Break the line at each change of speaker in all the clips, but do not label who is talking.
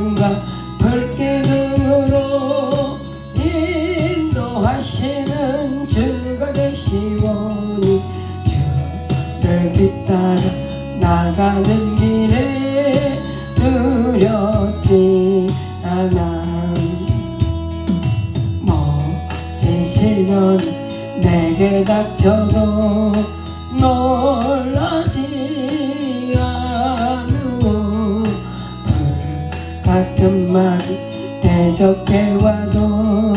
기둥과 불기둥으로 인도하시는 주가 되시오니 주를 뒤따라 나가는 길에 두렵지 않아. 멋진 시련 내게 닥쳐도 놀라지 않으오. 불같은 말이 대적해 와도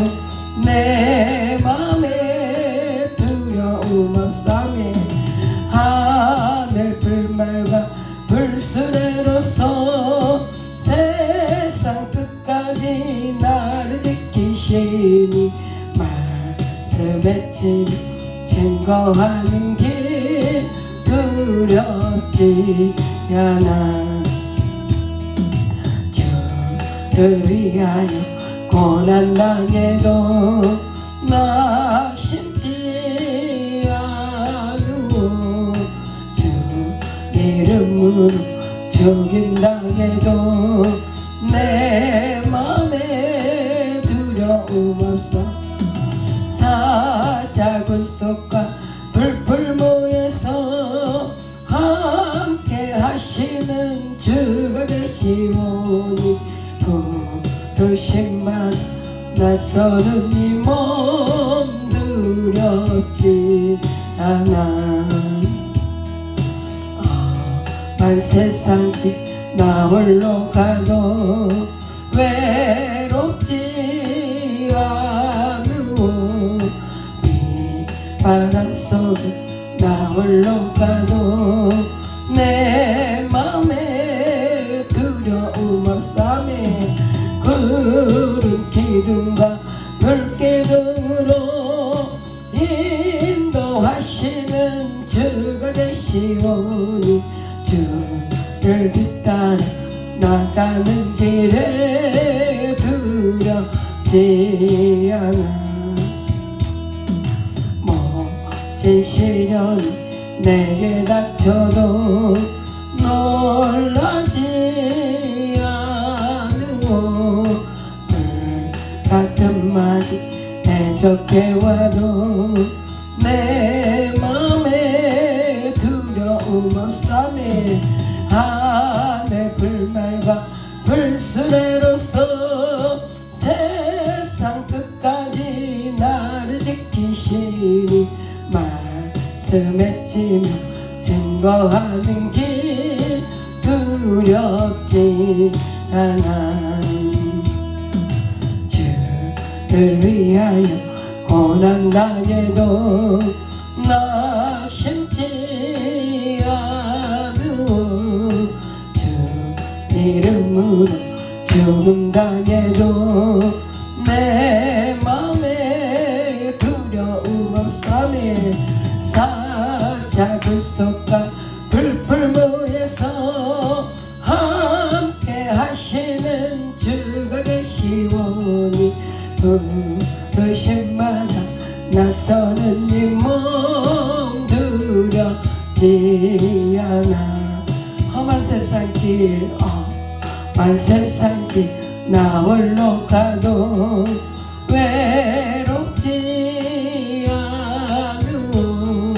내 맘에 두려움 없사매. 하늘 불말과 불수레로서 세상 끝까지 나를 지키시니 말씀에 침 증거하는 길 두렵지 않아. 주를 위하여 고난 당해도 낙심지 않으오. 주 이름으로 죽임 당해도 내 맘에 두려움 없어. 사자굴 속과 불풀 모여서 함께 하시는 주가 되시오니 부르심만 나서는 이 몸 두렵지 않아. 험한 세상길 나 홀로 가도 외롭지 않으오. 비바람 속에 나 홀로 가도 내 맘에 두려움 없사매. 구름 기둥과 불기둥으로 인도하시는 주가 되시오니 주를 뒤따라 나가는 길에 두렵지 않아. 멋진 시련 내게 닥쳐도 놀라지 않으오. 불같은 말이 대적해 와도 내 맘에 두려움 없사매. 하늘 불말과 불수레로서 세상 끝까지 나를 지키시니 말씀에 찌며 증거하는 길 두렵지 않아. 주를 위하여 고난 당해도 낙심지 않으오. 주 이름으로 죽음 당해도 내 맘에 두려움 없사매. 사자굴 속과 불풀 모여서 함께 하시는 주가 되시오니 부르심마다 나서는 이 몸 두렵지 않아. 험한 세상길 험한 세상길 나 홀로 가도 외롭지 않으오.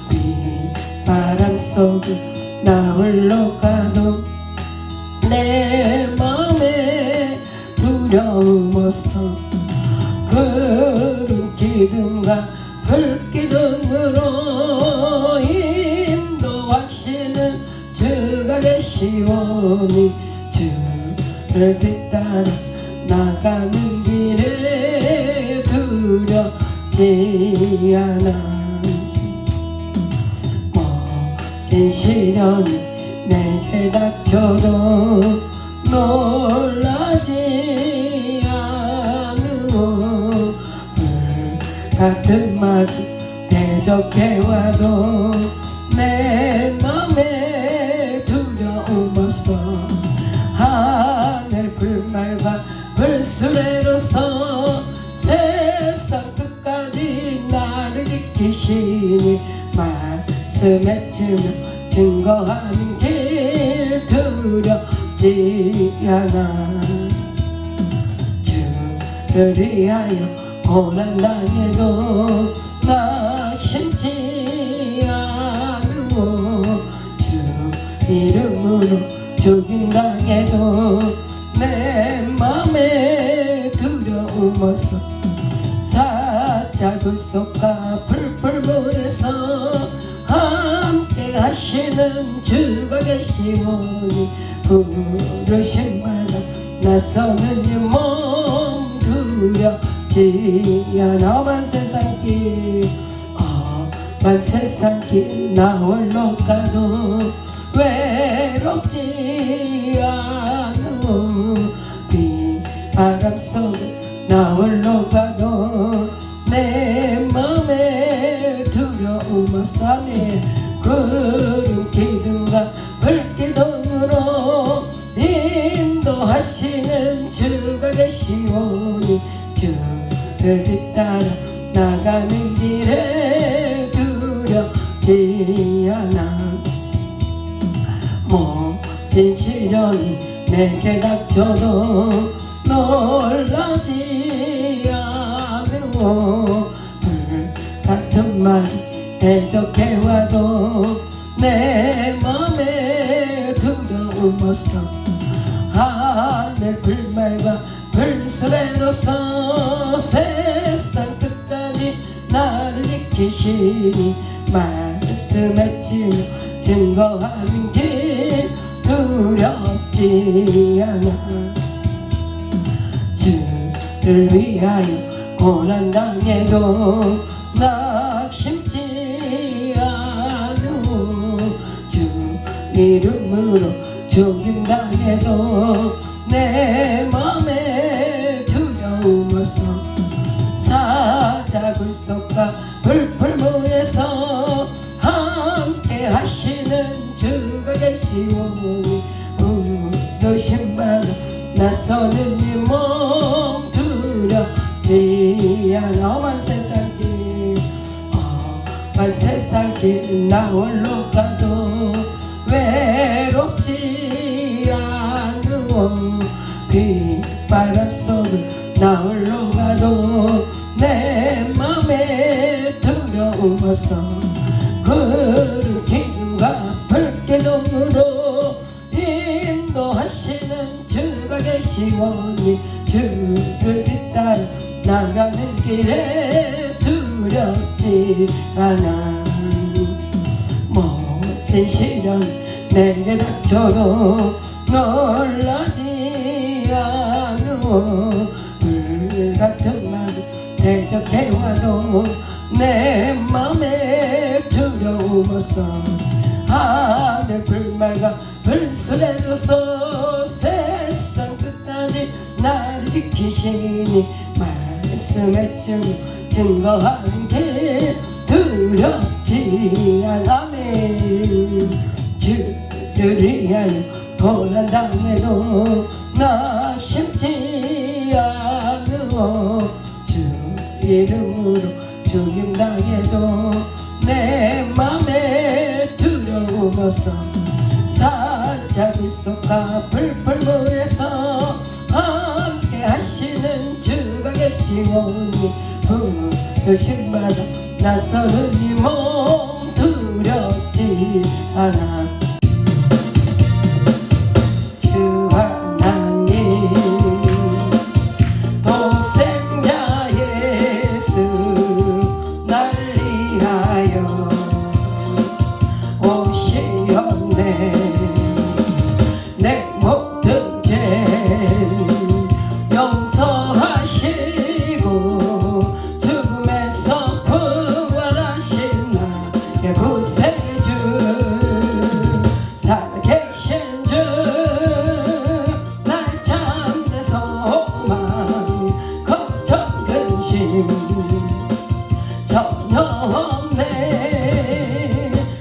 비바람 속에 나 홀로 가도 내 맘에 두려움 없어. 구름 기둥과 불기둥으로 인도하시는 주가 되시오니 주를 뒤따라 나가는 길에 두렵지 않아. 멋진 시련이 내게 닥쳐도 놀라지 않으오. 불같은 말이 대적해 와도 내 맘에 두려움 없어. 하늘 불말과 불수레로서 세상 끝까지 나를 지키시니 말씀에 찌며 증거하는 길 두렵지 않아. 주를 위하여 고난당해도 낙심치 않으오. 주 이름으로 죽임당해도 내 맘에 두려움 없어. 사자굴 속과 불불물에서 함께 하시는 주가 계시오니 부르심마다 나서는 이 몸 두렵지 않아. 험한 세상길 험한 세상길 나 홀로 가도 외롭지 않으오. 비바람 속에 나 홀로 가도 내 맘에 두려움 없어. 구름 기둥과 불기둥으로 인도하시는 주가 계시오니 주를 뒤따라 나가는 길에 두렵지 않아. 모진 시련이 내게 닥쳐도 놀라지 않으오. 불같은 말이 대적해와도 내 맘에 두려움 없어. 하늘 불말과 불수레로서 세상 끝까지 나를 지키시니 말씀했지며 증거하는 길 두렵지 않아. 주를 위하여 고난당해도 낙심치 않으오. 주 이름으로 죽임당해도 내 맘에 두려움 없어. 사자굴 속과 불풀무에서 함께 하시는 주가 계시오니 부르심마다 나서는 이 몸 두렵지 않아. 험한 세상길 험한 세상길 나 홀로 가도 외롭지 않으오. 빗바람 속을 나 홀로 가도 내 맘에 두려움 없어. 구름 기둥과 불기둥으로 인도하시는 주가 계시오니 주를 뒤따라 나가는 길에 두렵지 않아. 모진 시련 내게 닥쳐도 놀라지 않으오. 불같은 말 대적해와도 내 맘에 두려움 없어. 하늘 불말과 불수레로서 세상 끝까지 나를 지키시니 말씀했지만 증거하는 게 두렵지 않아. 주를 위하여 고난당해도 낙심치 않으오. 주 이름으로 죽임당해도 내 맘에 두려움 없어. 사자굴 속과 불풀무에서 함께 하시는 주가 계시오니 부르심마다 나서는 이 몸 두렵지 않아. 주 하나님 독생자 예수 날 위하여 오시었네. 내 모든 죄 용서하시고 죽음에서 부활하신 나의 구세주 살아계신 주 날 참된 소망 걱정 근심 전혀 없네.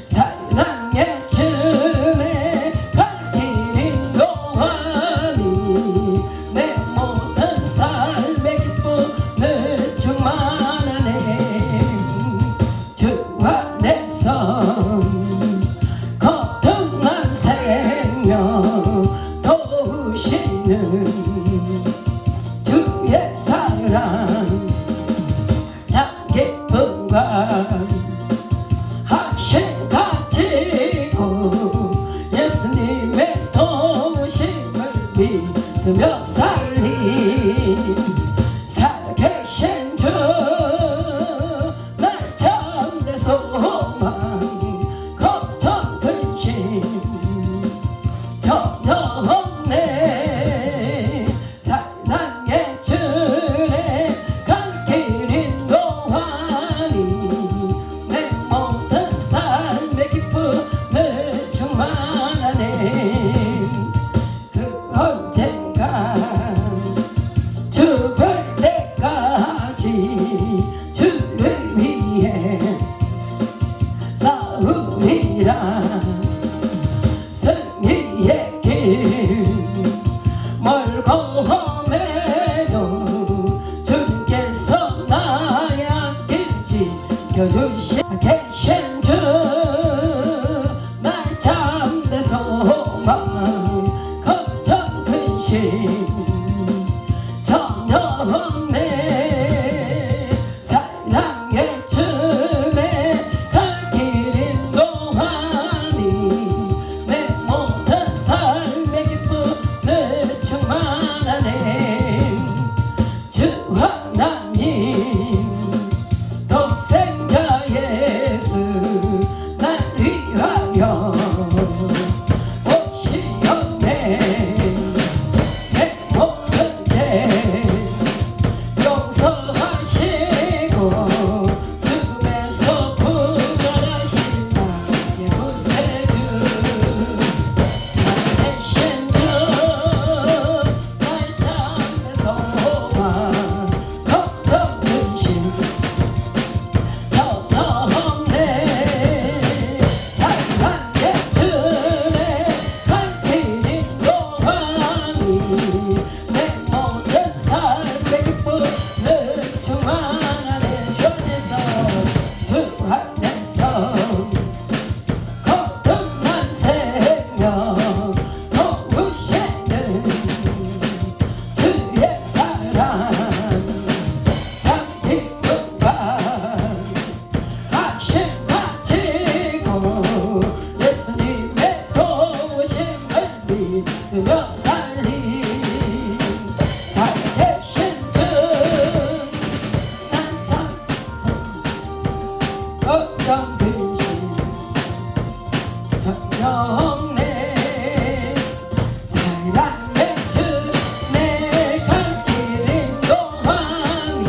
사랑의 주내 갈 길 인도하니 내 모든 삶의 기쁨을 충만하네. 주 안에서 거듭난 생명 도우시는 주의 사랑 믿으며 살림 살아계신 주 날 참된 소망 걱정 근심 전혀 없네 사랑의 주의 갈 길인 동안이 내 모든 삶의 기쁨을 충만하네 그 언젠가 죽을 때까지 주를 위해 싸우리라 승리의 길 멀고 험해도 주님께서 나의 앞길 지켜주시 계신 주 날 참된 소망 걱정 근심 전혀 없네 사랑의 주의 갈 길인 동안이 내 모든 삶의 기쁨을 충만하네 주 하나님 독생자 예수 날 위하여 오시었네 내 모든 죄 용서하시고 죽음에서 부활하신 나의 구세주 살아계신 주 날 참된 소망 걱정 근심 전혀 없네 사랑의 주의 갈 길인 동안이 내 모든 삶의 기쁨을 충만하네 주 안에서 주 안에서 거듭난 생명 도우시는 주의 사랑 참 기쁨과 가심 가지고 예수님의 도우심을 믿으며 살림 살아계신 주난 참서 걱정 근심 전혀 없네 사랑의 주 내 갈 길인 동안이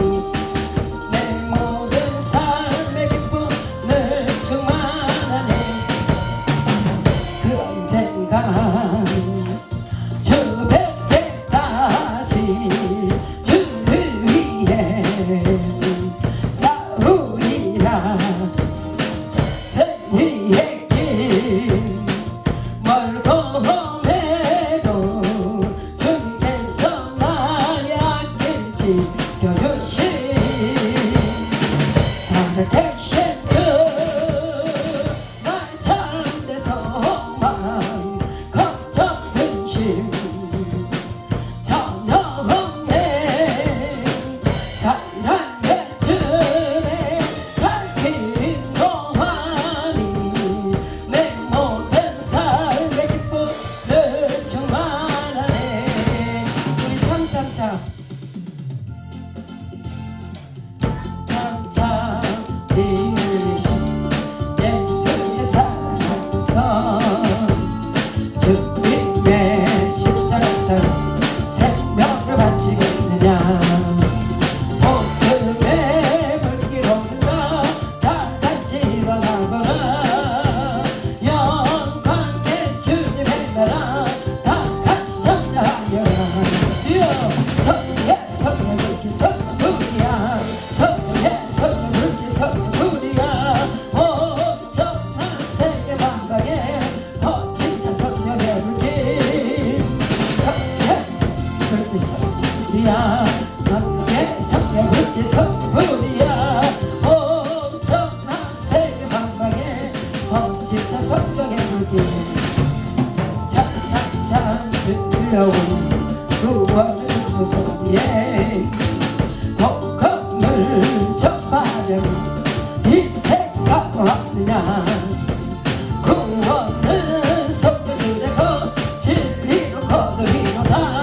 내 모든 삶의 기쁨을 충만하네 그 언젠가 주 뵐 때까지 주를 위해 싸우리라 승리의 길 멀고 험해도 주님께서 나의 앞길 지켜주신 살아계신 주 날 참된 소망 걱정 근심 전혀 없네 사랑의 주의 갈 길인 동안이 내 모든 삶의 기쁨을 충만하네 우리 참참참 참참 이르신 예수의 사랑에서 주님의 십자가 생명을 바치겠느냐 어둠의 불길 없는가 다 같이 일어나거나 영광의 주님의 나라 다 같이 전하여라 주여 성령의 성령 불길 성령 불이야 성령의 성령 불길 성령 불이야 엄청난 세계 만방에 퍼진 다 성령의 불길 성령의 불길 성령 불이야 성령의 성령 불길 성령 불이야 엄청난 세계 만방에 퍼진 다 성령의 불길 참참참 들려온 구원의 소리에 복음을 전하려면 이 생각 없느냐 구원은 성도들의 것 진리로 거두리로다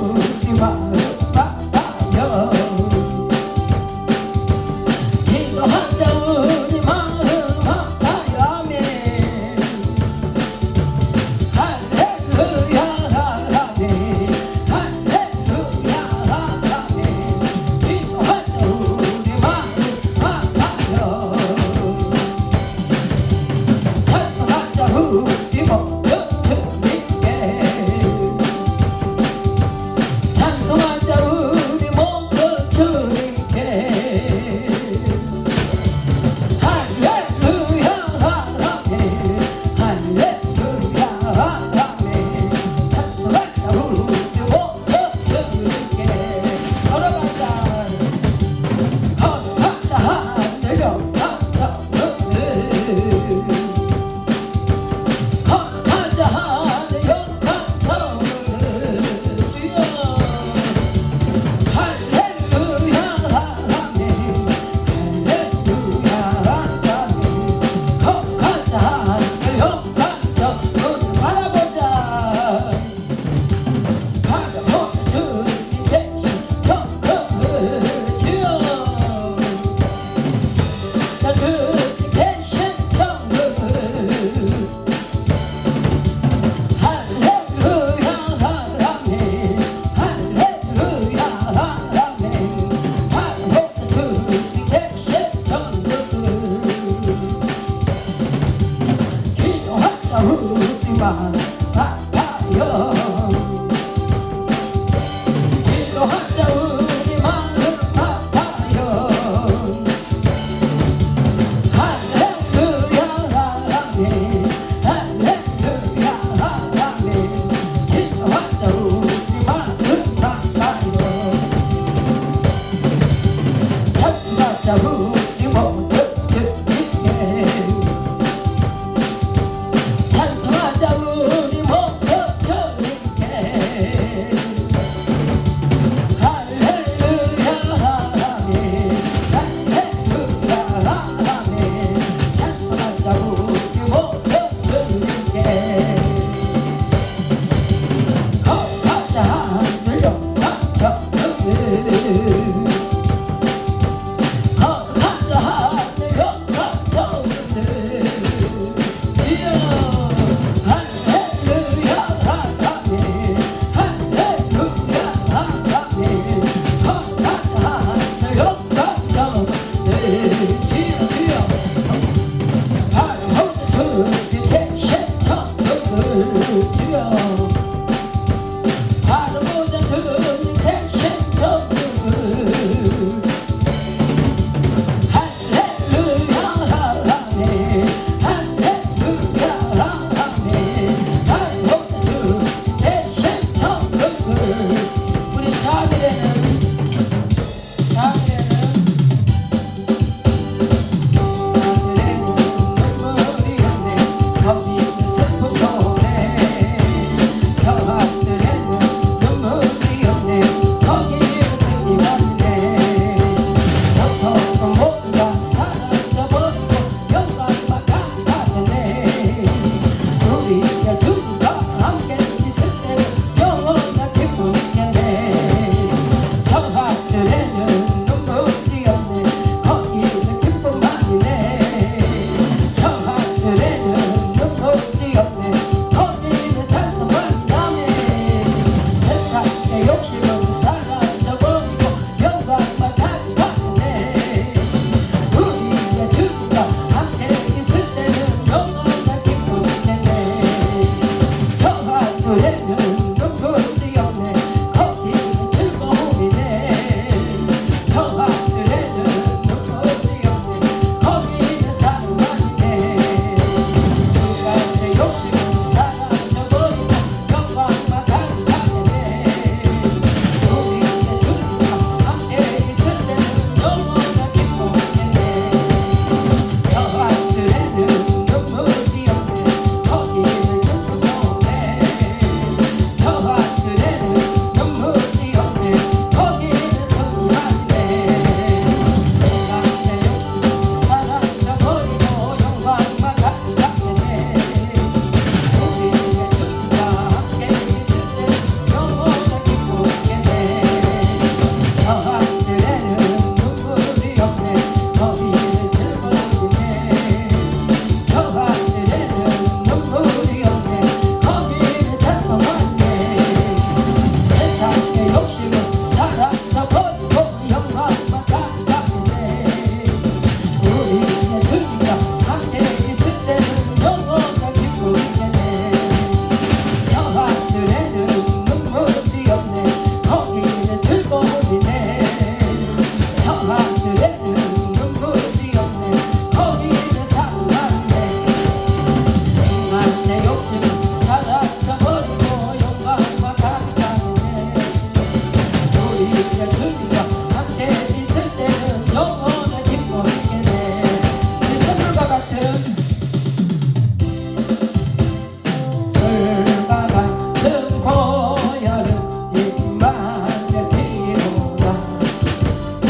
우리 마음 아파요 기도하자 우리 마음 아파요 아멘 할렐루야 아멘 할렐루야 아멘 기도하자 우리 마음 아파요 찬송하자 우리 모두 주님께 찬송하자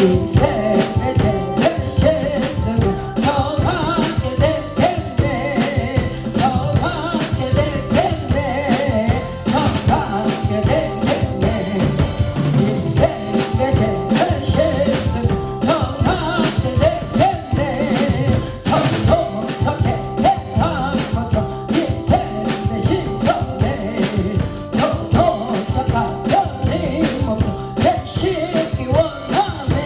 인생의 제네시스는 정하게 되겠네 정하게 되겠네 정하게 되겠네 인생의 제네시스는 정하게 되겠네 정도착해 대하고서 인생의 신선해 정도착하려니 몸도 되시기 원하네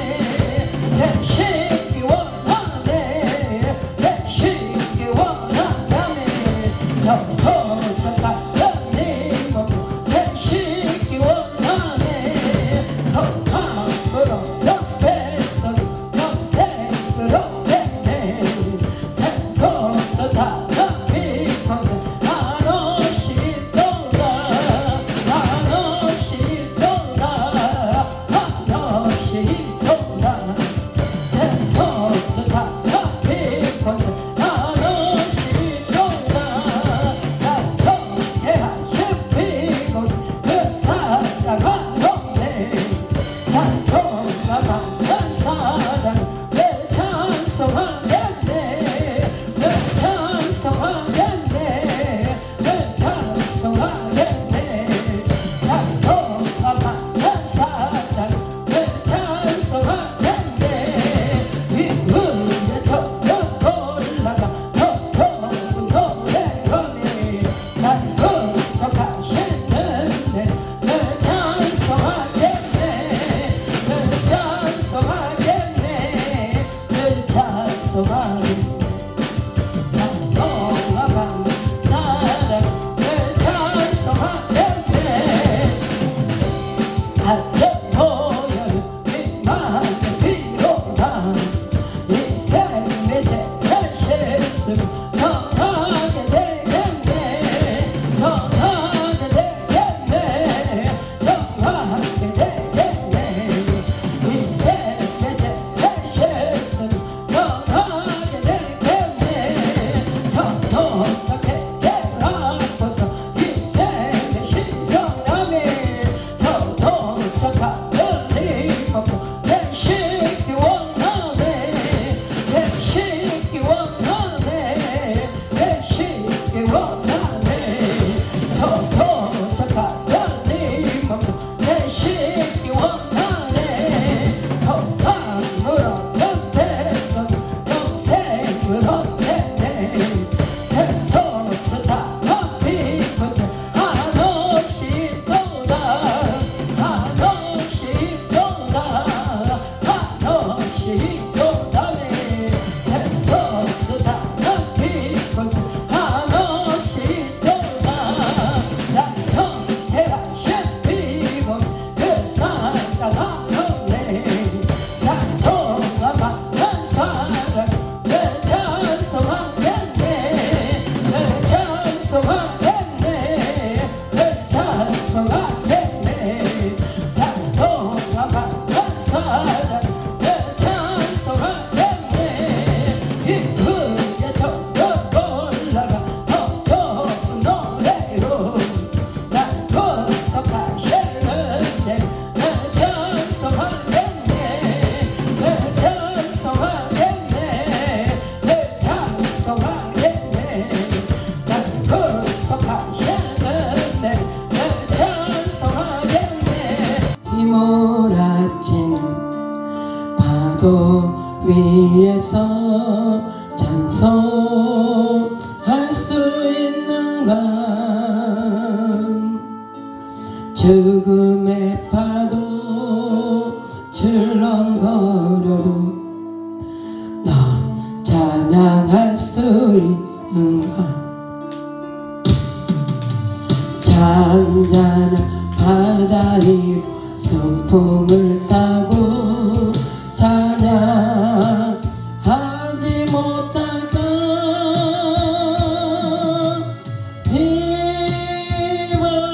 되시기 원하네 되시기 원하네 정도착하려니 몸도 되시기 원하네 성함으로 옆에서 영생으로 되네 생소도 다나비 평생 한없이 또다 한없이 또다 한없이 또다 생소도 다나비 평생 한없이 또다 나처게 하시피 그 사랑하노네 살도가 만난 사랑 내 찬송하겠네 내 찬송하겠네 내 찬송하겠네 살도가 만난 사랑 내 찬송하겠네 위에 저녁 올라가 더 좋은 노래로네 날 구속하시는 내 찬송하겠네 늘 찬송하겠네 늘 찬송하겠네 살도가 만난 사랑 늘 찬송하겠네 하트 보여요 이만의 피로다 인생의 제네시스 정하게 되겠네 정하게 되겠네 정하게 되겠네 인생의 제네시스 정하게 되겠네 정도착해 대하고서 인생의 신선함에 정도착하려니 몸도 되시기 원하네 되시기 원하네 되시기 원하네 정도착하려니 몸도 되시기 원하네 성함으로 옆에서 영생으로 되네 생소도 다나비 평생 한없이 또다 한없이 또다 한없이 또다네 생소도 다나비 평생 한없이 또다 나처게 하시피 그 사랑하노네 살도가 만난 사랑 늘 찬송하겠네 늘 찬송하겠네 늘 찬송하겠네 살도가 만난 사랑 늘 찬송하겠네 이후에 저녁 올라가 더 좋은 노래로 날 구속하시는데 늘 찬송하겠네 늘 찬송하겠네 늘 찬송하겠네 날 구속하시는데 늘 찬송하겠네 휘몰아치는 파도 위에서 찬송할 수 있는가 죽음의 파도 출렁거려도 너 찬양할 수 있는가 잔잔한 바다 위로 선풍을 타고 찬양하지 못할까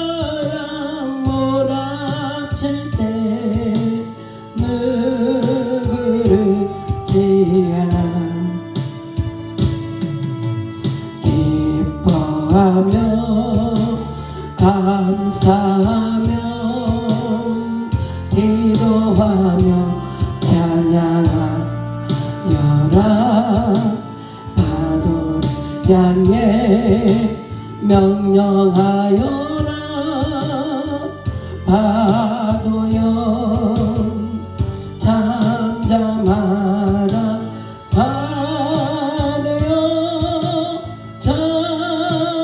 비바람 몰아칠 때 누그르지 않아 기뻐하며 감사하며 기도하며 찬양하리 찬양하여라 파도를 향해 명령하여라 파도여 잠잠하라 파도여 잠잠하여라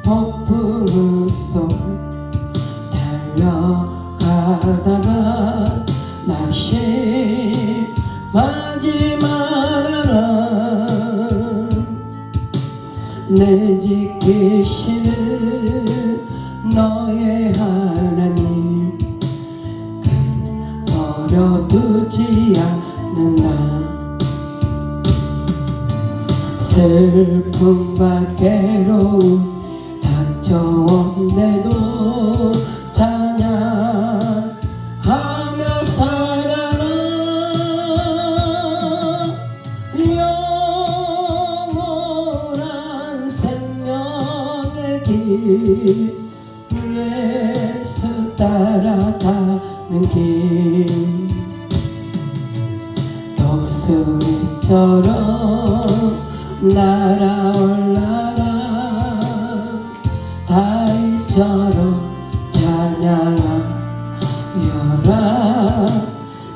폭풍 속 달려가다가 낙심하지 말아라 늘 지키시는 너의 하나님 버려두지 않는다 슬픔과 괴로움 닥쳐온데도 찬양하며 살아라 영원한 생명의 길 예수 따라가는 길 독수리처럼 날아올라라 다윗처럼 찬양하여라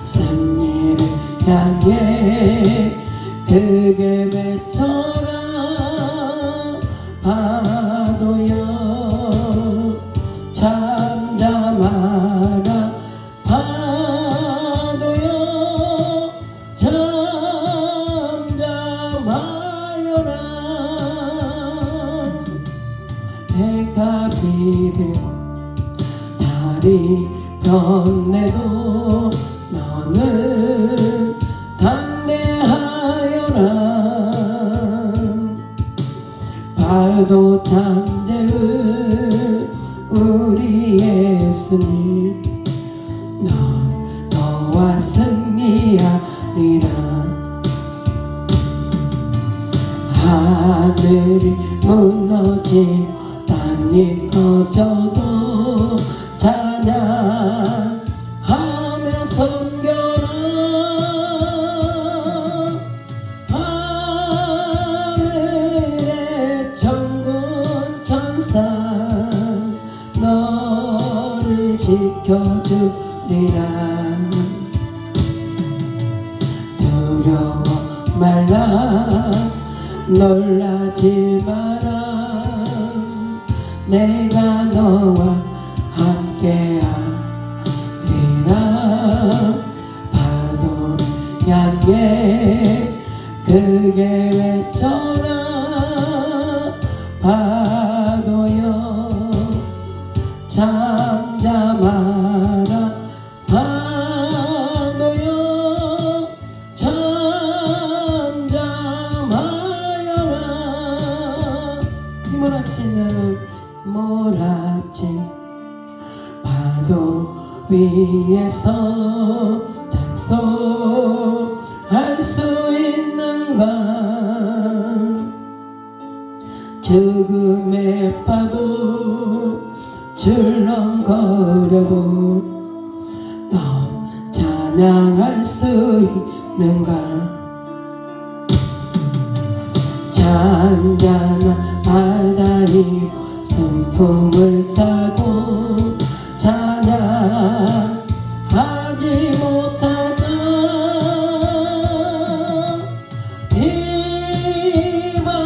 승리를 향해 크게 외쳐라 파도여 잠잠하라 파도여 잠잠하여라 해가 비들고 달이 변해도 너는 담대하여라 발도 잠재울 우리 예수님 넌 너와 승리하리라 하늘이 무너지고 땅이 꺼져도 찬양하며 섬겨라 하늘의 천군 천사 너를 지켜주리라 두려워 말라 놀라지 마라 내가 너와 함께하리라 파도를 향해 크게 외쳐라 파도여 잠잠하라 파도여 잠잠하여라 휘몰아치는 몰아친 파도 위에서 찬송할 수 있는가 죽음의 파도 출렁거려도 넌 찬양할 수 있는가 잔잔한 바다이 순풍을 타고 찬양하지 못할까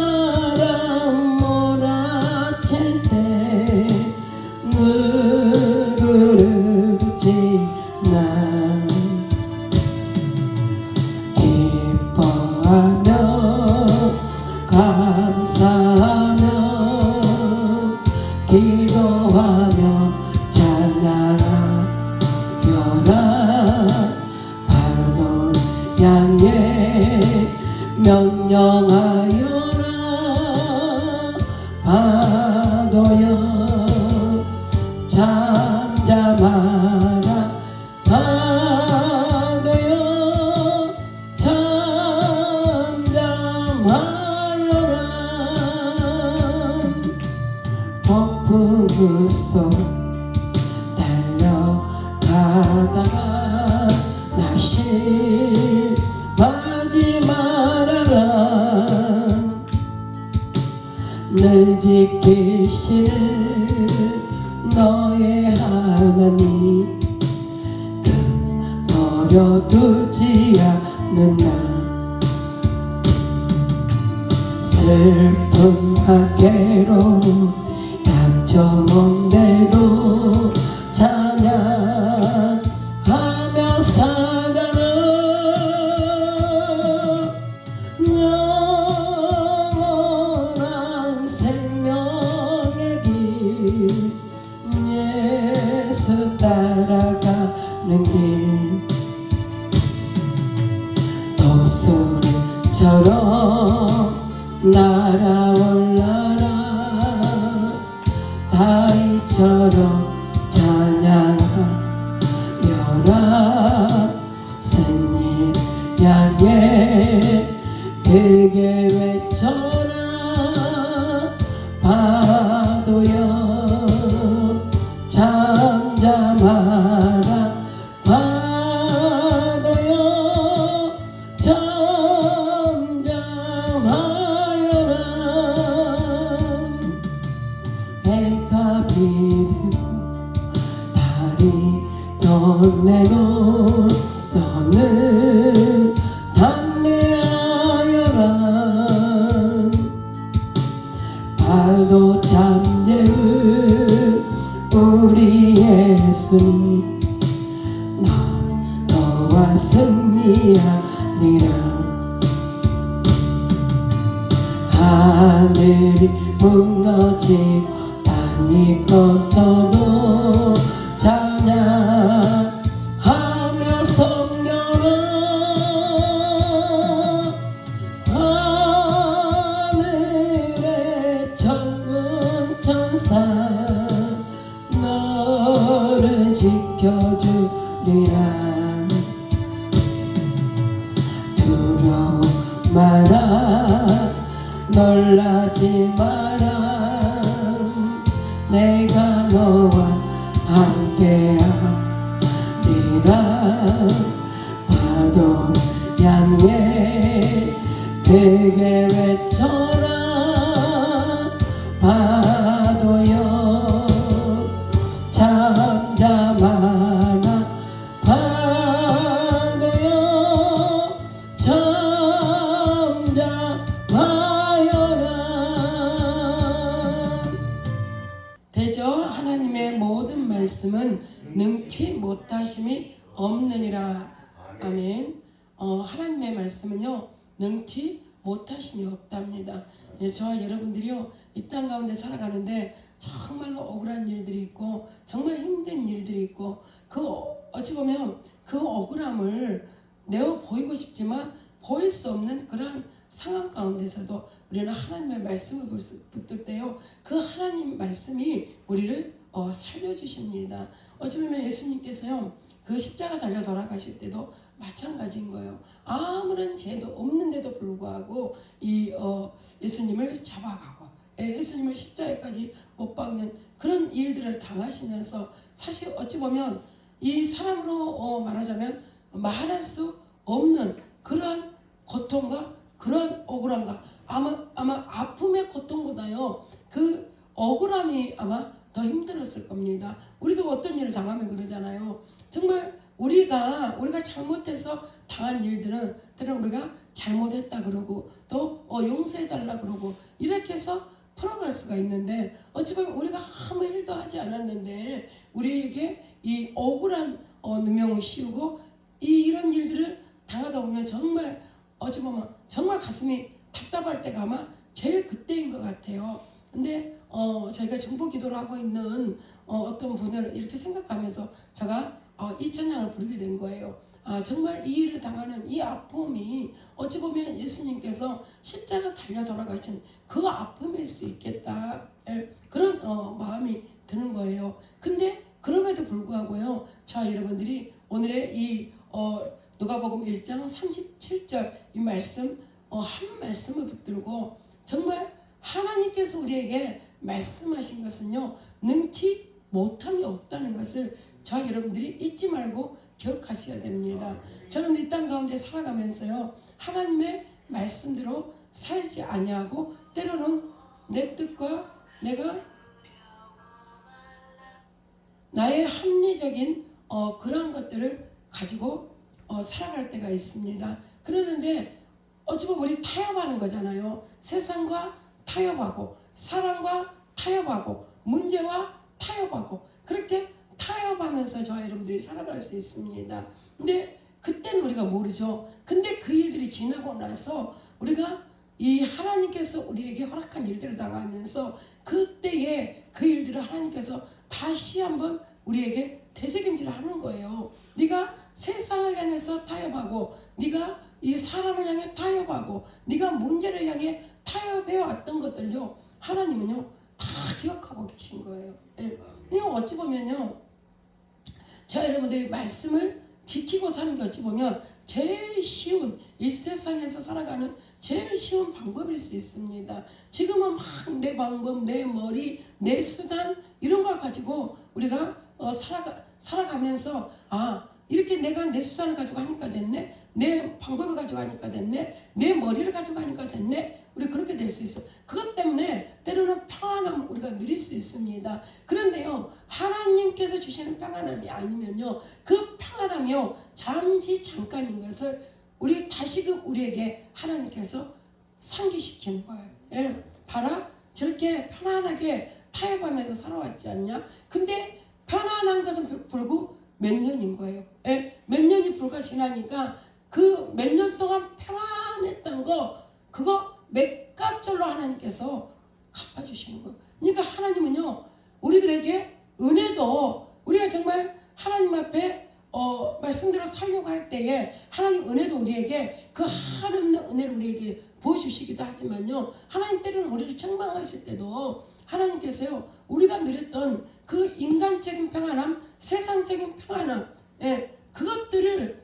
비바람 몰아칠 때 누구르지 난 기뻐하며 감사하며 기도하며 찬양하여라 파도를 향해 명령하여라 파도여 잠잠하라 파도여 잠잠하여라 폭풍 속 하다가 다시 하지 말아라. 늘 지키시는 너의 하나님, 버려두지 않는 나. 슬픔과 괴로움 닥쳐온데도 찬양하며 살아라. 영원한 생명의 길, 예수 따라가는 길, 독수리처럼 날아올라라. 다윗처럼 찬양하여라. 생일 향해 크게 외쳐라. 파도여 잠잠하라. 파도여 잠잠하여라. 해가 비고 달이 떠내도 너는 담대하여라. 발도 잠재울 우리 예수님, 너와 승리하리라. 하늘이 무너지고 땅이 꺾여도 찬양하며 섬겨라. 하늘의 천군 천사 너를 지켜주리라. 두려워 마라. 놀라지 마라. 내가 너와 함께하리라. 파도 향해 크게 외쳐라. 파도여 잠잠하라. 파도여 잠잠하여라. 대저 하나님의 모든 말씀은 능치 못하심이 없느니라. 아멘. 하나님의 말씀은요 능치 못하심이 없답니다. 예, 저와 여러분들이요 이 땅 가운데 살아가는데 정말로 억울한 일들이 있고 정말 힘든 일들이 있고 어찌 보면 그 억울함을 내어 보이고 싶지만 보일 수 없는 그런 상황 가운데서도 우리는 하나님의 말씀을 붙들 때요 그 하나님 말씀이 우리를 살려주십니다. 어찌 보면 예수님께서요 그 십자가 달려 돌아가실 때도 마찬가지인 거예요. 아무런 죄도 없는데도 불구하고 예수님을 잡아가고 예수님을 십자가까지 못 박는 그런 일들을 당하시면서 사실 어찌 보면 이 사람으로 말하자면 말할 수 없는 그러한 고통과 그런 억울함과 아마 아픔의 고통보다요 그 억울함이 아마 더 힘들었을 겁니다. 우리도 어떤 일을 당하면 그러잖아요. 정말 우리가 잘못해서 당한 일들은 때로는 우리가 잘못했다 그러고 또 용서해달라 그러고 이렇게 해서 풀어갈 수가 있는데 어찌 보면 우리가 아무 일도 하지 않았는데 우리에게 이 억울한 누명을 씌우고 이런 일들을 당하다 보면 정말 어찌 보면 정말 가슴이 답답할 때가 아마 제일 그때인 것 같아요. 근데 저희가 중보기도를 하고 있는 어떤 분을 이렇게 생각하면서 제가 이 찬양을 부르게 된 거예요. 정말 이 일을 당하는 이 아픔이 어찌 보면 예수님께서 십자가 달려 돌아가신 그 아픔일 수 있겠다 그런 마음이 드는 거예요. 근데 그럼에도 불구하고요 자 여러분들이 오늘의 이 누가복음 1장 37절 이 말씀 한 말씀을 붙들고 정말 하나님께서 우리에게 말씀하신 것은요 능치 못함이 없다는 것을 저와 여러분들이 잊지 말고 기억하셔야 됩니다. 저는 이 땅 가운데 살아가면서요, 하나님의 말씀대로 살지 아니하고 때로는 내 뜻과 내가 나의 합리적인 그러한 것들을 가지고 살아갈 때가 있습니다. 그러는데 어찌 보면 우리 타협하는 거잖아요. 세상과 타협하고 사랑과 타협하고 문제와 타협하고 그렇게 타협하면서 저와 여러분들이 살아갈 수 있습니다. 근데 그때는 우리가 모르죠. 근데 그 일들이 지나고 나서 우리가 이 하나님께서 우리에게 허락한 일들을 당하면서 그때에 그 일들을 하나님께서 다시 한번 우리에게 되새김질을 하는 거예요. 네가 세상을 향해서 타협하고 네가 이 사람을 향해 타협하고 네가 문제를 향해 타협해 왔던 것들요, 하나님은요 다 기억하고 계신 거예요. 예. 이거 어찌 보면요, 저 여러분들이 말씀을 지키고 사는 게 어찌 보면 제일 쉬운, 이 세상에서 살아가는 제일 쉬운 방법일 수 있습니다. 지금은 막 내 방법, 내 머리, 내 수단 이런 걸 가지고 우리가 살아가면서 이렇게 내가 내 수단을 가지고 하니까 됐네, 내 방법을 가지고 하니까 됐네, 내 머리를 가지고 하니까 됐네, 우리 그렇게 될 수 있어. 그것 때문에 때로는 평안함을 우리가 누릴 수 있습니다. 그런데요, 하나님께서 주시는 평안함이 아니면요, 그 평안함이요 잠시 잠깐인 것을 우리 다시금 우리에게 하나님께서 상기시키는 거예요. 예, 봐라, 저렇게 편안하게 타협하면서 살아왔지 않냐? 근데 편안한 것은 불구 몇 년인 거예요. 예, 몇 년이 불과 지나니까 그 몇 년 동안 평안했던 거, 그거 몇갑절로 하나님께서 갚아주시는 거예요. 그러니까 하나님은요, 우리들에게 은혜도, 우리가 정말 하나님 앞에 말씀대로 살려고 할 때에 하나님 은혜도 우리에게 그 한없는 은혜를 우리에게 보여주시기도 하지만요, 하나님 때로는 우리를 책망하실 때도 하나님께서요, 우리가 누렸던 그 인간적인 평안함, 세상적인 평안함, 예, 그것들을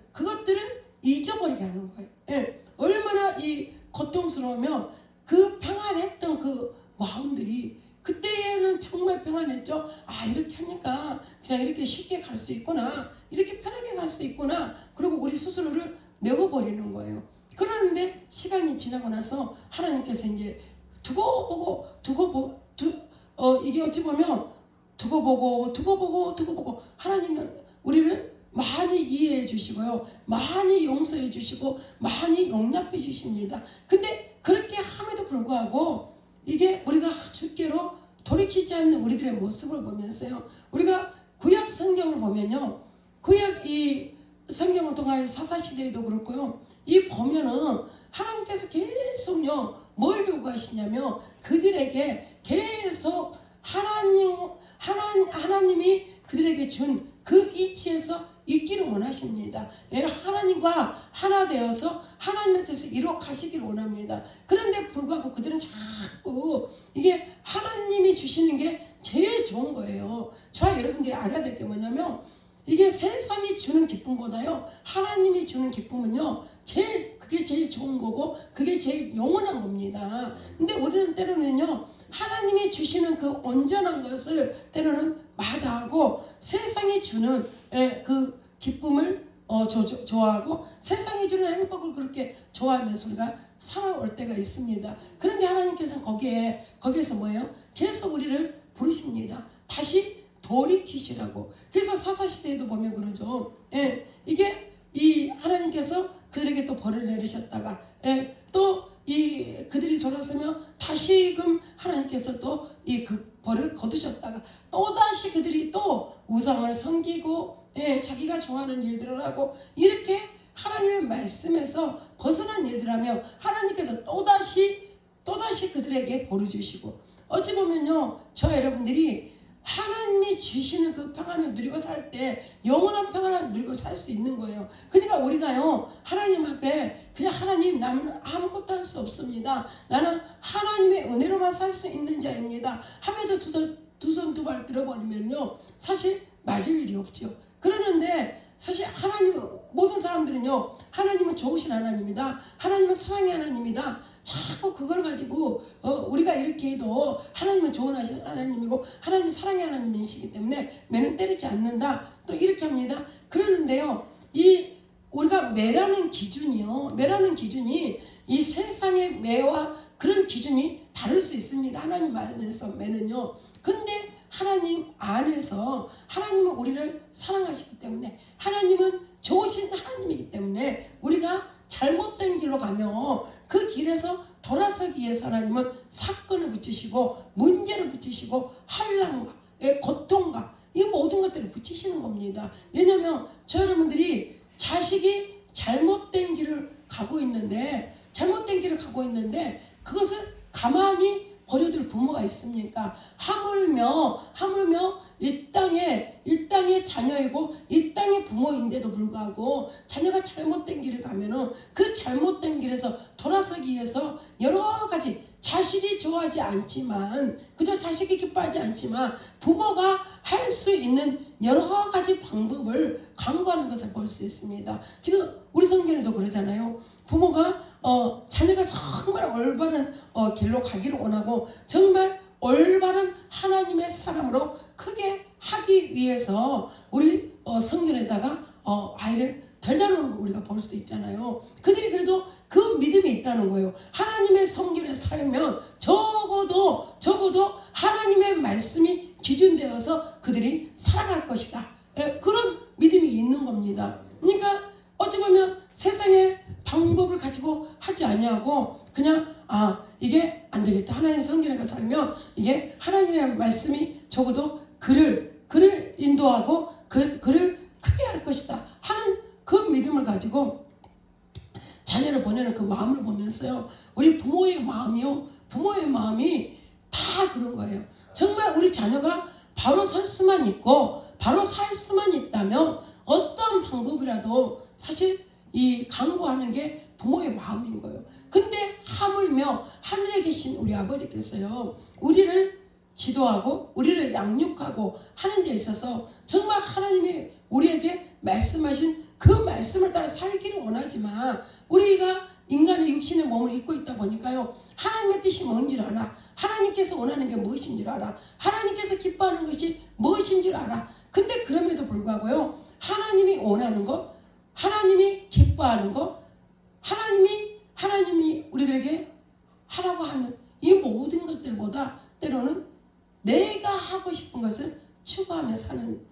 잊어버리게 하는 거예요. 예, 얼마나 이 고통스러우면 그 평안했던 그 마음들이, 그때는 정말 평안했죠. 이렇게 하니까 그냥 이렇게 쉽게 갈 수 있구나, 이렇게 편하게 갈 수 있구나, 그리고 우리 스스로를 내어버리는 거예요. 그러는데 시간이 지나고 나서 하나님께서 이제 이게 어찌 보면 두고 보고 하나님은 우리를 많이 이해해 주시고요, 많이 용서해 주시고 많이 용납해 주십니다. 근데 그렇게 함에도 불구하고 이게 우리가 주께로 돌이키지 않는 우리들의 모습을 보면서요, 우리가 구약 성경을 보면요, 구약 이 성경을 통해서 사사시대에도 그렇고요, 이 보면은 하나님께서 계속요 뭘 요구하시냐면 그들에게 계속 하나님이 그들에게 준 그 이치에서 있기를 원하십니다. 하나님과 하나 되어서 하나님의 뜻을 이루어 가시기를 원합니다. 그런데 불구하고 그들은 자꾸 이게 하나님이 주시는 게 제일 좋은 거예요. 저와 여러분들이 알아야 될 게 뭐냐면, 이게 세상이 주는 기쁨보다요, 하나님이 주는 기쁨은요, 그게 제일 좋은 거고 그게 제일 영원한 겁니다. 근데 우리는 때로는요, 하나님이 주시는 그 온전한 것을 때로는 마다하고 세상이 주는 그 기쁨을 좋아하고 세상이 주는 행복을 그렇게 좋아하면서 우리가 살아올 때가 있습니다. 그런데 하나님께서는 거기에서 뭐예요? 계속 우리를 부르십니다. 다시 돌이키시라고. 그래서 사사시대에도 보면 그러죠. 이게 이 하나님께서 그들에게 또 벌을 내리셨다가 또 이 그들이 돌아서면 다시금 하나님께서 또 이 그 벌을 거두셨다가 또 다시 그들이 또 우상을 섬기고 자기가 좋아하는 일들을 하고 이렇게 하나님의 말씀에서 벗어난 일들을 하며 하나님께서 또다시 그들에게 벌을 주시고, 어찌 보면요, 저 여러분들이 하나님이 주시는 그 평안을 누리고 살 때 영원한 평안을 누리고 살 수 있는 거예요. 그러니까 우리가요, 하나님 앞에 그냥 하나님, 나는 아무것도 할 수 없습니다, 나는 하나님의 은혜로만 살 수 있는 자입니다 하면서 두 손 두 발 들어버리면요, 사실 맞을 일이 없죠. 그러는데 사실 하나님 모든 사람들은요 하나님은 좋으신 하나님이다, 하나님은 사랑의 하나님이다, 자꾸 그걸 가지고 우리가 이렇게 해도 하나님은 좋은 하나님이고 하나님은 사랑의 하나님이시기 때문에 매는 때리지 않는다, 또 이렇게 합니다. 그러는데요 이 우리가 매라는 기준이요, 매라는 기준이 이 세상의 매와 그런 기준이 다를 수 있습니다. 하나님 안에서 매는요. 근데 하나님 안에서 하나님은 우리를 사랑하시기 때문에, 하나님은 좋으신 하나님이기 때문에 우리가 잘못된 길로 가면 그 길에서 돌아서기 위해서 하나님은 사건을 붙이시고 문제를 붙이시고 한란과 고통과 이 모든 것들을 붙이시는 겁니다. 왜냐하면 저 여러분들이 자식이 잘못된 길을 가고 있는데 그것을 가만히 버려둘 부모가 있습니까? 하물며 이 땅의 자녀이고 이 땅의 부모인데도 불구하고 자녀가 잘못된 길을 가면은 그 잘못된 길에서 돌아서기 위해서 여러 가지, 자식이 좋아하지 않지만, 그저 자식이 기뻐하지 않지만 부모가 할 수 있는 여러 가지 방법을 강구하는 것을 볼 수 있습니다. 지금 우리 성경에도 그러잖아요. 부모가 자녀가 정말 올바른 길로 가기를 원하고 정말 올바른 하나님의 사람으로 크게 하기 위해서 우리 성경에다가 아이를 달다 놓는 거 우리가 볼 수 있잖아요. 그들이 그래도 그 믿음이 있다는 거예요. 하나님의 성경에 살면 적어도 하나님의 말씀이 기준되어서 그들이 살아갈 것이다, 그런 믿음이 있는 겁니다. 그러니까 어찌 보면 세상의 방법을 가지고 하지 아니하고 그냥 이게 안 되겠다, 하나님 성경에 살면 이게 하나님의 말씀이 적어도 그를 인도하고 그를 크게 할 것이다 하는 그 믿음을 가지고 자녀를 보내는 그 마음을 보면서요, 우리 부모의 마음이 다 그런 거예요. 정말 우리 자녀가 바로 설 수만 있고 바로 살 수만 있다면 어떤 방법이라도 사실 이 강구하는 게 부모의 마음인 거예요. 근데 하물며 하늘에 계신 우리 아버지께서요, 우리를 지도하고 우리를 양육하고 하는 데 있어서 정말 하나님이 우리에게 말씀하신 그 말씀을 따라 살기를 원하지만 우리가 인간의 육신의 몸을 입고 있다 보니까요, 하나님의 뜻이 뭔지를 알아, 하나님께서 원하는 게 무엇인지를 알아, 하나님께서 기뻐하는 것이 무엇인지를 알아. 근데 그럼에도 불구하고요, 하나님이 원하는 것, 하나님이 기뻐하는 것, 하나님이 우리들에게 하라고 하는 이 모든 것들보다 때로는 내가 하고 싶은 것을 추구하며 사는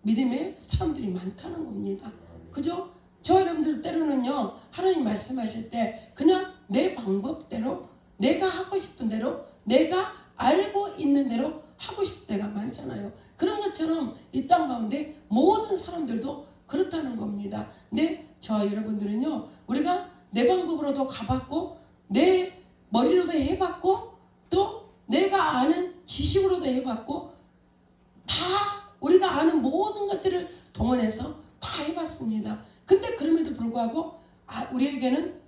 믿음의 사람들이 많다는 겁니다. 그죠? 저 여러분들 때로는요, 하나님 말씀하실 때 그냥 내 방법대로, 내가 하고 싶은 대로, 내가 알고 있는 대로 하고 싶을 때가 많잖아요. 그런 것처럼 이 땅 가운데 모든 사람들도 그렇다는 겁니다. 근데 저 여러분들은요, 우리가 내 방법으로도 가봤고 내 머리로도 해봤고 또 내가 아는 지식으로도 해봤고 다 우리가 아는 모든 것들을 동원해서 다 해봤습니다. 근데 그럼에도 불구하고 우리에게는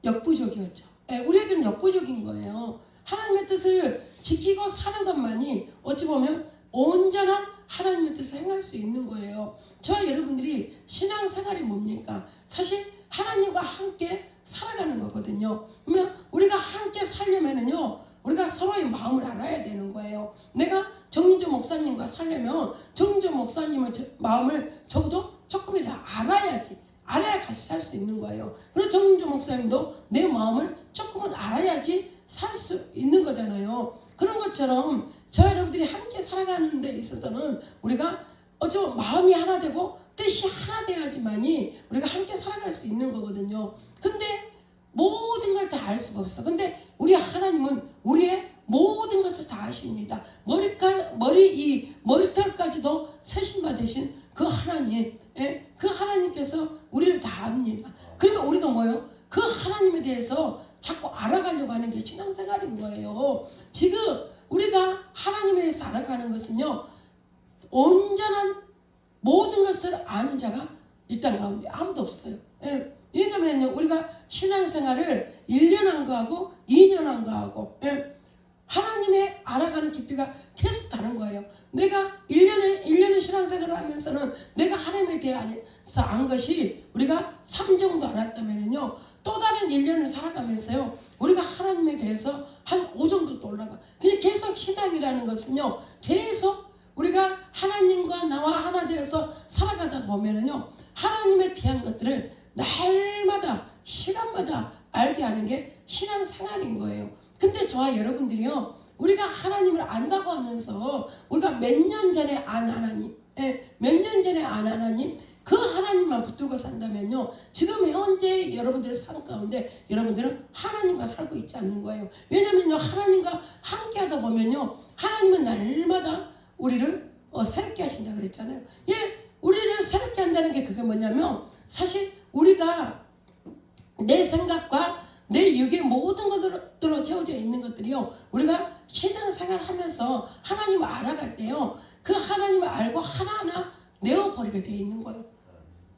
역부족이었죠. 우리에게는 역부족인 거예요. 하나님의 뜻을 지키고 사는 것만이 어찌 보면 온전한 하나님의 뜻을 행할 수 있는 거예요. 저 여러분들이 신앙생활이 뭡니까? 사실 하나님과 함께 살아가는 거거든요. 그러면 우리가 함께 살려면은요, 우리가 서로의 마음을 알아야 되는 거예요. 내가 정윤조 목사님과 살려면 정윤조 목사님의 마음을 적어도 조금이라도 알아야 같이 살 수 있는 거예요. 그리고 정윤조 목사님도 내 마음을 조금은 알아야지 살 수 있는 거잖아요. 그런 것처럼 저 여러분들이 함께 살아가는 데 있어서는 우리가 어쩌면 마음이 하나 되고 뜻이 하나 돼야지만이 우리가 함께 살아갈 수 있는 거거든요. 근데 모든 걸 다 알 수가 없어. 근데 우리 하나님은 우리의 모든 것을 다 아십니다. 머리털까지도 세신 받으신 그 하나님, 그 하나님께서 우리를 다 압니다. 그러니까 우리도 뭐예요? 그 하나님에 대해서 자꾸 알아가려고 하는 게 신앙생활인 거예요. 지금 우리가 하나님에 대해서 알아가는 것은요, 온전한 모든 것을 아는 자가 이 땅 가운데 아무도 없어요. 왜냐면요, 우리가 신앙생활을 1년 한 거하고 2년 한 거하고 하나님의 알아가는 깊이가 계속 다른 거예요. 내가 1년의 신앙생활을 하면서는 내가 하나님에 대해서 안 것이 우리가 3 정도 알았다면요. 또 다른 1년을 살아가면서요. 우리가 하나님에 대해서 한 5 정도 또 올라가. 그냥 계속 신앙이라는 것은요. 계속 우리가 하나님과 나와 하나 되어서 살아가다 보면은요. 하나님에 대한 것들을 날마다 시간마다 알게 하는 게 신앙생활인 거예요. 근데 저와 여러분들이요. 우리가 하나님을 안다고 하면서 우리가 몇 년 전에 안 하나님, 몇 년 전에 안 하나님, 그 하나님만 붙들고 산다면요. 지금 현재 여러분들의 삶 가운데 여러분들은 하나님과 살고 있지 않는 거예요. 왜냐면요. 하나님과 함께 하다 보면요. 하나님은 날마다 우리를 새롭게 하신다 그랬잖아요. 예, 우리를 새롭게 한다는 게 그게 뭐냐면 사실 우리가 내 생각과 내 육의 모든 것들로 채워져 있는 것들이요. 우리가 신앙생활 하면서 하나님을 알아갈 때요. 그 하나님을 알고 하나하나 내어버리게 되어 있는 거예요.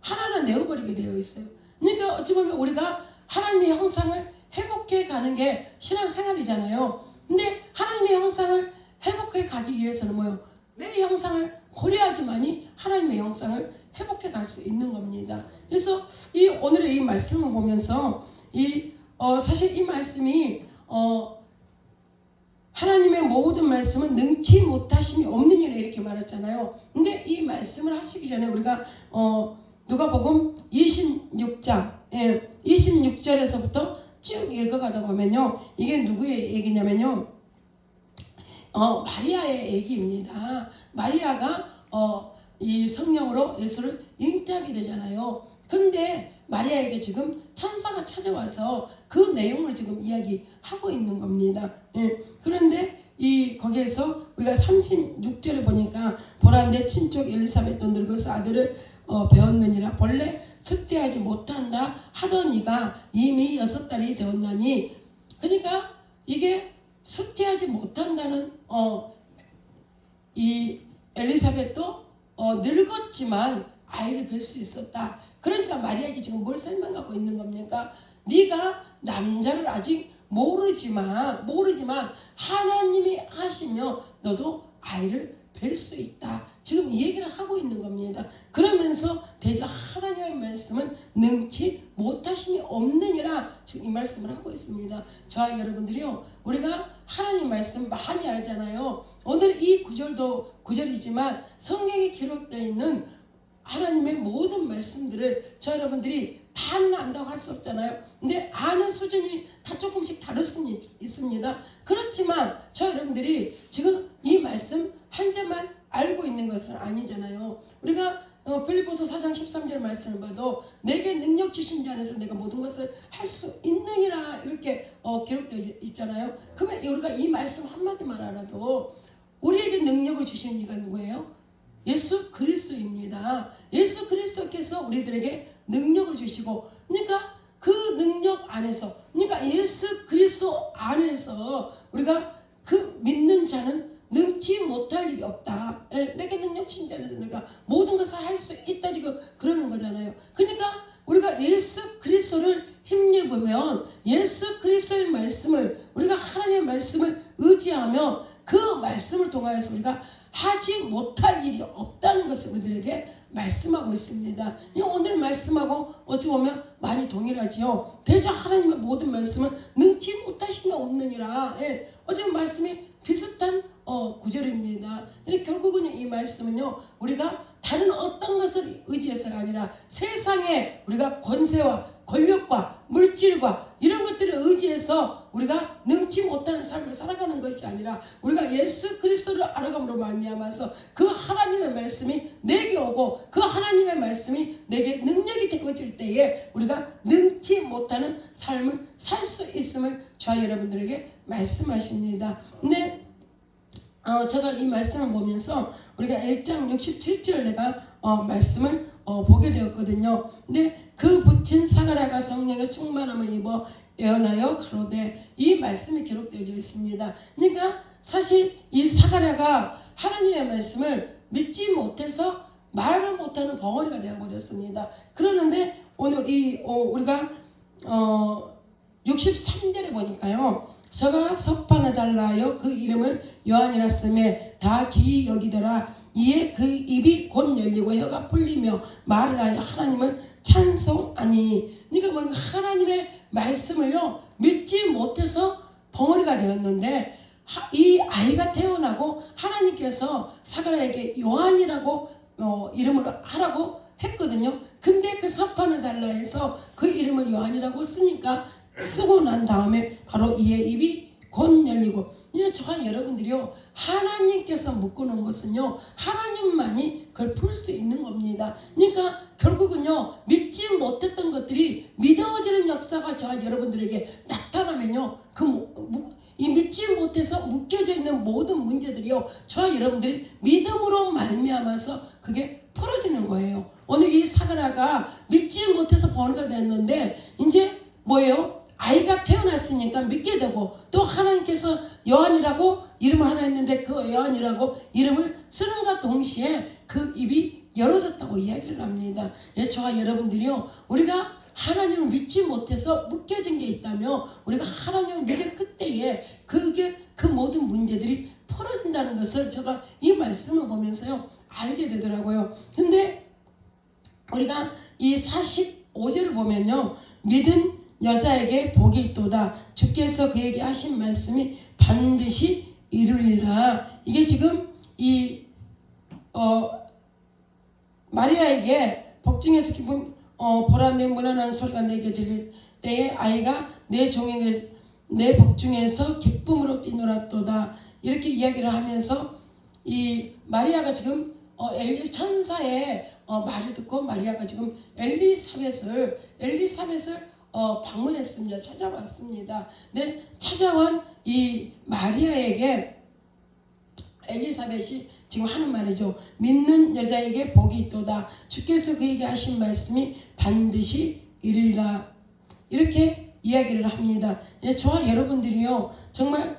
하나하나 내어버리게 되어 있어요. 그러니까 어찌 보면 우리가 하나님의 형상을 회복해 가는 게 신앙생활이잖아요. 근데 하나님의 형상을 회복해 가기 위해서는 뭐예요? 내 형상을 고려하지만이 하나님의 형상을 회복해 갈 수 있는 겁니다. 그래서 오늘의 이 말씀을 보면서 사실 이 말씀이 하나님의 모든 말씀은 능치 못하심이 없느니라 이렇게 말했잖아요. 근데 이 말씀을 하시기 전에 우리가 누가복음 26장 26절에서부터 쭉 읽어가다 보면요. 이게 누구의 얘기냐면요. 마리아의 얘기입니다. 마리아가 이 성령으로 예수를 잉태하게 되잖아요. 근데 마리아에게 지금 천사가 찾아와서 그 내용을 지금 이야기하고 있는 겁니다. 그런데 거기에서 우리가 36절에 보니까 보라 내 친족 엘리사벳도 늙어서 아들을 배웠느니라. 본래 숫대하지 못한다 하던 이가 이미 6달이 되었나니. 그러니까 이게 숫대하지 못한다는 이 엘리사벳도 늙었지만 아이를 뵐 수 있었다. 그러니까 마리아에게 지금 뭘 설명하고 있는 겁니까? 네가 남자를 아직 모르지만 하나님이 하시며 너도 아이를 뵐 수 있다. 지금 이 얘기를 하고 있는 겁니다. 그러면서 대저 하나님의 말씀은 능치 못하심이 없느니라 지금 이 말씀을 하고 있습니다. 저와 여러분들이요. 우리가 하나님 말씀 많이 알잖아요. 오늘 이 구절도 구절이지만 성경에 기록되어 있는 하나님의 모든 말씀들을 저 여러분들이 다 안다고 할 수 없잖아요. 근데 아는 수준이 다 조금씩 다를 수는 있습니다. 그렇지만 저 여러분들이 지금 이 말씀 한 절만 알고 있는 것은 아니잖아요. 우리가 빌립보서 4장 13절 말씀을 봐도 내게 능력 주신 자 안에서 내가 모든 것을 할 수 있느니라 이렇게 기록되어 있잖아요. 그러면 우리가 이 말씀 한마디만 알아도 우리에게 능력을 주신 이가 누구예요? 예수 그리스도입니다. 예수 그리스도께서 우리들에게 능력을 주시고, 그러니까 그 능력 안에서, 그러니까 예수 그리스도 안에서 우리가 그 믿는 자는 능치 못할 일이 없다. 내게 능력 주신 자 안에서 내가 모든 것을 할 수 있다 지금 그러는 거잖아요. 그러니까 우리가 예수 그리스도를 힘입으면 예수 그리스도의 말씀을 우리가 하나님의 말씀을 의지하며 그 말씀을 통하여서 우리가 하지 못할 일이 없다는 것을 우리들에게 말씀하고 있습니다. 오늘 말씀하고 어찌 보면 많이 동일하지요. 대저 하나님의 모든 말씀은 능치 못하심이 없느니라. 어찌 보면 말씀이 비슷한 구절입니다. 결국은 이 말씀은요. 우리가 다른 어떤 것을 의지해서가 아니라 세상에 우리가 권세와 권력과 물질과 이런 것들을 의지해서 우리가 능치 못하는 삶을 살아가는 것이 아니라 우리가 예수 그리스도를 알아감으로 말미암아서 그 하나님의 말씀이 내게 오고 그 하나님의 말씀이 내게 능력이 되어질 때에 우리가 능치 못하는 삶을 살 수 있음을 저와 여러분들에게 말씀하십니다. 근데 제가 이 말씀을 보면서 우리가 1장 67절 내가 말씀을 보게 되었거든요. 근데 그 붙인 사가랴가 성령의 충만함을 입어 예언하여 가로되, 이 말씀이 기록되어져 있습니다. 그러니까 사실 이 사가랴가 하나님의 말씀을 믿지 못해서 말을 못하는 벙어리가 되어버렸습니다. 그러는데 오늘 우리가 63절에 보니까요. 저가 석판을 달라하여 그 이름을 요한이라 쓰매 다 기이 여기더라. 이에 그 입이 곧 열리고 혀가 풀리며 말을 하여 하나님을 찬송하니. 그러니까 뭐 하나님의 말씀을요 믿지 못해서 벙어리가 되었는데 이 아이가 태어나고 하나님께서 사가랴에게 요한이라고 이름을 하라고 했거든요. 근데 그 석판을 달라 해서 그 이름을 요한이라고 쓰고 난 다음에 바로 이의 입이 곧 열리고. 저와 여러분들이요 하나님께서 묶어놓은 것은요 하나님만이 그걸 풀 수 있는 겁니다. 그러니까 결국은요 믿지 못했던 것들이 믿어지는 역사가 저와 여러분들에게 나타나면요 이 믿지 못해서 묶여져 있는 모든 문제들이요 저와 여러분들이 믿음으로 말미암아서 그게 풀어지는 거예요. 오늘 이 사가랴가 믿지 못해서 번뇌가 됐는데 이제 뭐예요? 아이가 태어났으니까 믿게 되고 또 하나님께서 요한이라고 이름을 하나 했는데 그 요한이라고 이름을 쓰는가 동시에 그 입이 열어졌다고 이야기를 합니다. 저와 여러분들이요 우리가 하나님을 믿지 못해서 묶여진 게 있다면 우리가 하나님을 믿을 그때에 그 모든 문제들이 풀어진다는 것을 제가 이 말씀을 보면서요 알게 되더라고요. 근데 우리가 이 45절을 보면요 믿은 여자에게 복이 있도다. 주께서 그에게 하신 말씀이 반드시 이루리라. 이게 지금 이 마리아에게 복중에서 기쁨 보라 내 문안하는 소리가 내게 들릴 때에 아이가 내 복중에서 기쁨으로 뛰놀았도다. 이렇게 이야기를 하면서 이 마리아가 지금 엘리 천사의 말을 듣고 마리아가 지금 엘리사벳을 방문했습니다. 찾아왔습니다. 네, 찾아온 이 마리아에게 엘리사벳이 지금 하는 말이죠. 믿는 여자에게 복이 있도다. 주께서 그에게 하신 말씀이 반드시 이루리라. 이렇게 이야기를 합니다. 저와 여러분들이요 정말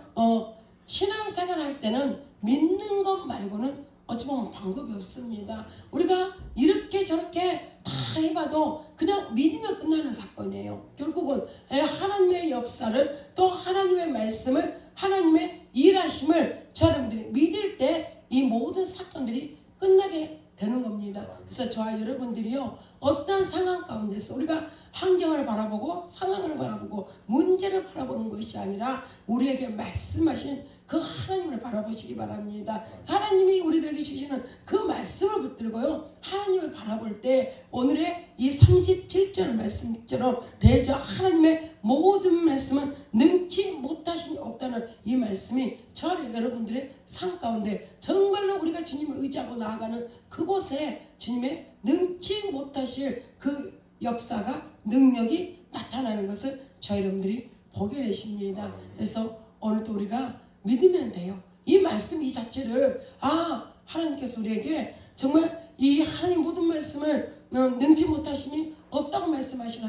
신앙생활 할 때는 믿는 것 말고는 어찌 보면 방법이 없습니다. 우리가 이렇게 저렇게 다 해봐도 그냥 믿으면 끝나는 사건이에요. 결국은 하나님의 역사를 또 하나님의 말씀을 하나님의 일하심을 여러분들이 믿을 때 이 모든 사건들이 끝나게 되는 겁니다. 그래서 저와 여러분들이요 어떤 상황 가운데서 우리가 환경을 바라보고 상황을 바라보고 문제를 바라보는 것이 아니라 우리에게 말씀하신 그 하나님을 바라보시기 바랍니다. 하나님이 우리들에게 주시는 그 말씀을 붙들고요 하나님을 바라볼 때 오늘의 이 37절 말씀처럼 대저 하나님의 모든 말씀은 능치 못하심이 없다는 이 말씀이 저와 여러분들의 삶 가운데 정말로 우리가 주님을 의지하고 나아가는 그곳에 주님의 능치 못하실 그 역사가 능력이 나타나는 것을 저희 여러분들이 보게 되십니다. 그래서 오늘도 우리가 믿으면 돼요. 이 말씀 이 자체를 하나님께서 우리에게 정말 이 하나님 모든 말씀을 능치 못하심이 없다고 말씀하신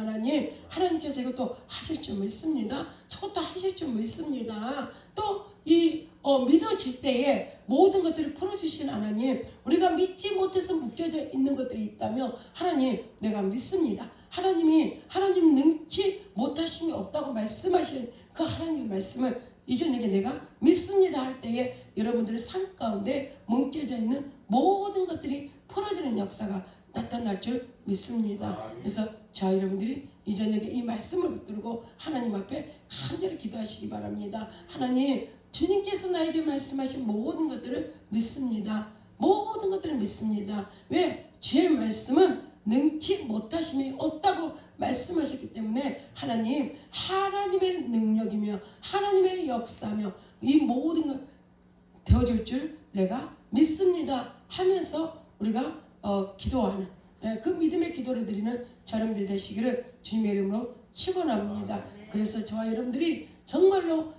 하나님께서 이것도 하실 줄 믿습니다. 저것도 하실 줄 믿습니다. 또 이 믿어질 때에 모든 것들을 풀어주신 하나님, 우리가 믿지 못해서 묶여져 있는 것들이 있다면 하나님 내가 믿습니다. 하나님 능치 못하심이 없다고 말씀하신 그 하나님의 말씀을 이전에게 내가 믿습니다 할 때에 여러분들의 삶 가운데 뭉개져 있는 모든 것들이 풀어지는 역사가 나타날 줄 믿습니다. 그래서 저 여러분들이 이전에게 이 말씀을 붙들고 하나님 앞에 간절히 기도하시기 바랍니다. 하나님, 주님께서 나에게 말씀하신 모든 것들을 믿습니다. 모든 것들을 믿습니다. 왜? 주의 말씀은 능치 못하심이 없다고 말씀하셨기 때문에 하나님의 능력이며 하나님의 역사며 이 모든 걸 되어줄 줄 내가 믿습니다 하면서 우리가 기도하는 그 믿음의 기도를 드리는 여러분들 되시기를 주님의 이름으로 축원합니다. 그래서 저와 여러분들이 정말로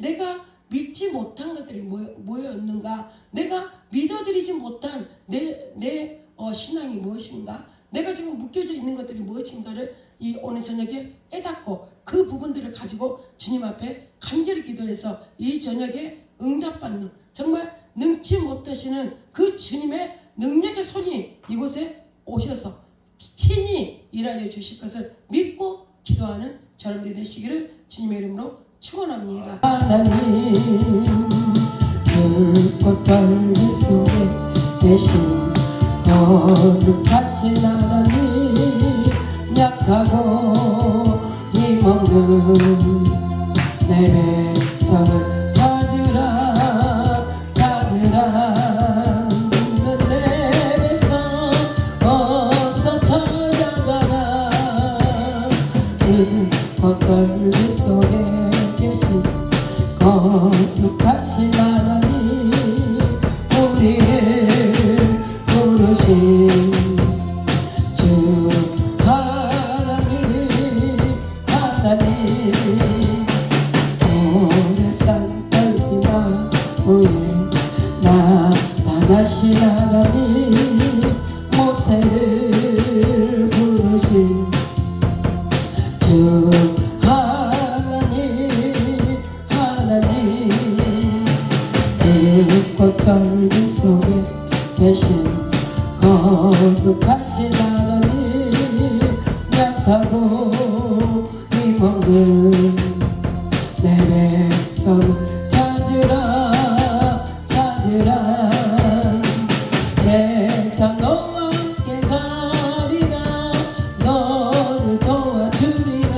내가 믿지 못한 것들이 뭐였는가, 내가 믿어드리지 못한 내 신앙이 무엇인가, 내가 지금 묶여져 있는 것들이 무엇인가를 오늘 저녁에 깨닫고 그 부분들을 가지고 주님 앞에 간절히 기도해서 이 저녁에 응답받는 정말 능치 못하시는 그 주님의 능력의 손이 이곳에 오셔서 친히 일하여 주실 것을 믿고 기도하는 여러분들이 되시기를 주님의 이름으로 축원합니다. 하나님 불꽃 떨기 속에 계신 거룩하신 하나님, 약하고 힘없는 내 백성을 찾으라 찾으라. 내 백성 어서 찾아가라. 불꽃 떨기 속에 계신 거룩하신 하나님, 우리를 부르신 주 하나님, 하나님. 오래산 떨기나 후에 나타나신 하나님, 모세를 부르신 주 하나님, 하나님. 불꽃 떨기 속에 계신 거룩하신 하나님, 약하고 힘없는 내 백성을 찾으라 찾으라. 내가 너와 함께 가리라, 너를 도와주리라.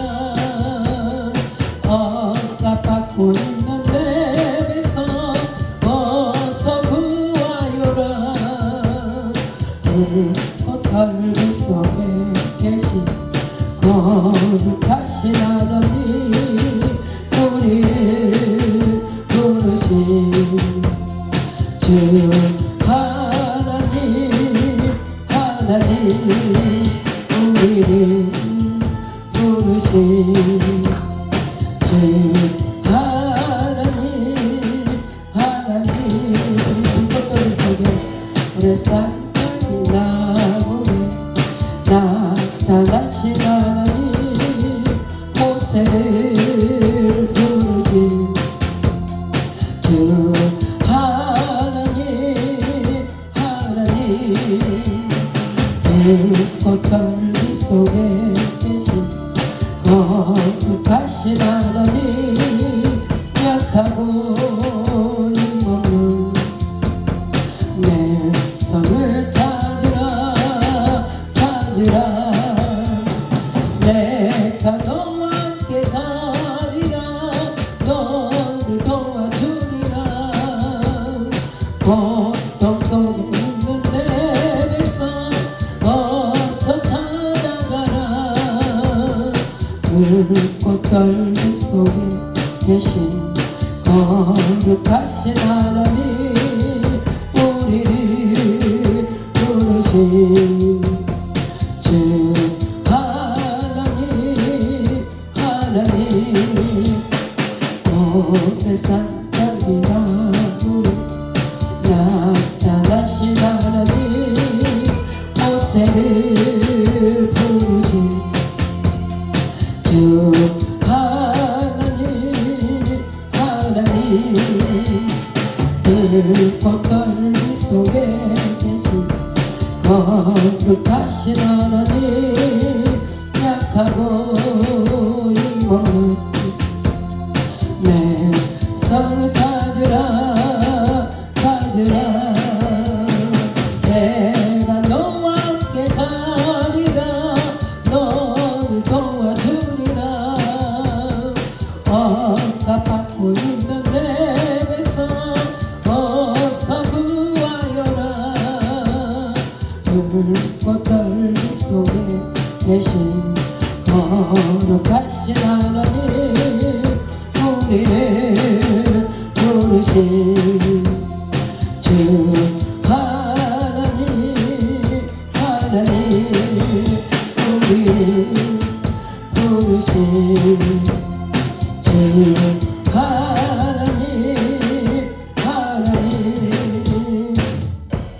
억압받고 있는 내 백성 어서 구하여라. 불꽃 떨기 속에 계신 거룩하신 하나님, 우리를 부르신 주 하나님, 하나님. 우리를 부르신 주 하나님, 하나님. 불꽃 속에 오래산 떨기 나무에 나타나신 하나님, 모세를 부르신 주 하나님, 하나님. 불꽃 떨기 속에 계신 거룩하신 하나님, 약하고 힘없는 내 성을 찾으라 찾으라. 내가 너와 함께 가리라, 너를 도와주리라. 고통 속에 있는 내 백성 어서 찾아가라. 불꽃 떨기 속에 계신 거룩하신 하나님, 우리를 부르신 주 하나님, 하나님. 오래산 떨기 나무에 나타나신 하나님, 모세를 부르신 주 하나님, 하나님. 불꽃 떨기 속에 계신 거룩하신 하나님, 약하고 힘없는 내 성을 찾으라 찾으라. 내가 너와 함께 가리라, 너를 도와주리라. 억압받고 있는 내 백성 어서 구하여라. 불꽃 떨기 속에 계신 거룩하신 하나님, 우리를 부르신 주 하나님, 하나님. 우리를 부르신 주